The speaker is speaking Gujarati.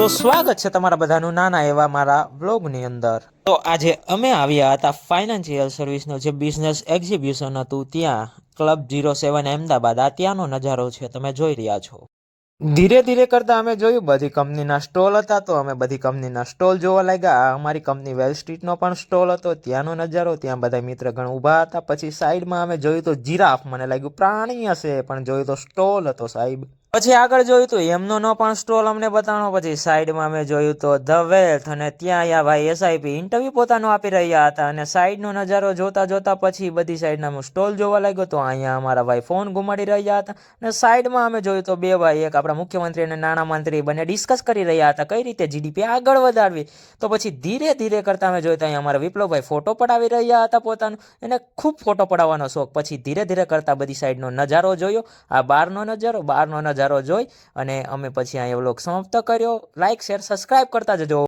તો સ્વાગત છે તમારા બધાનું નાના એવા મારા વ્લોગની અંદર। તો આજે અમે આવ્યા હતા ફાઇનાન્શિયલ સર્વિસનો જે બિઝનેસ એક્ઝિબિશન હતું ત્યાં ક્લબ 07 અમદાવાદ। આ ત્યાંનો નજારો છે, તમે જોઈ રહ્યા છો। ધીરે ધીરે કરતા અમે જોયું બધી કંપનીના સ્ટોલ હતા, તો અમે બધી કંપનીના સ્ટોલ જોવા લાગ્યા। આ અમારી કંપની વેલ સ્ટ્રીટનો પણ સ્ટોલ હતો, ત્યાંનો નજારો, ત્યાં બધા મિત્રગણ ઊભા હતા। પછી સાઈડમાં અમે જોયું તો જીરાફ, મને લાગ્યું પ્રાણી હશે, પણ જોયું તો સ્ટોલ હતો સાહેબ। પછી આગળ જોયું તો એમનો પણ સ્ટોલ અમને બતાવવાનો। પછી સાઈડમાં અમે જોયું તો ધ વેલ્થ, અને ત્યાં યા ભાઈ એસઆઈપી ઇન્ટરવ્યુ પોતાનું આપી રહ્યા હતા। અને સાઈડનો નજારો જોતા જોતા પછી બધી સાઈડના હું સ્ટોલ જોવા લાગ્યો, તો અહીંયા અમારા ભાઈ ફોન ઘુમાડી રહ્યા હતા। અને સાઈડમાં અમે જોયું તો બે ભાઈ, એક આપણા મુખ્યમંત્રી અને નાણામંત્રી, બંને ડિસ્કસ કરી રહ્યા હતા કઈ રીતે જીડીપી આગળ વધારવી। તો પછી ધીરે ધીરે કરતા અમે જોયું તો અહીંયા અમારા વિપ્લવભાઈ ફોટો પડાવી રહ્યા હતા પોતાનું, એને ખૂબ ફોટો પડાવવાનો શોખ। પછી ધીરે ધીરે કરતા બધી સાઈડનો નજારો જોયો, આ બહારનો નજારો જોઈ અને અમે પછી અહીંયા વ્લોગ સમાપ્ત કર્યો। લાઈક શેર સબસ્ક્રાઈબ કરતા જજો।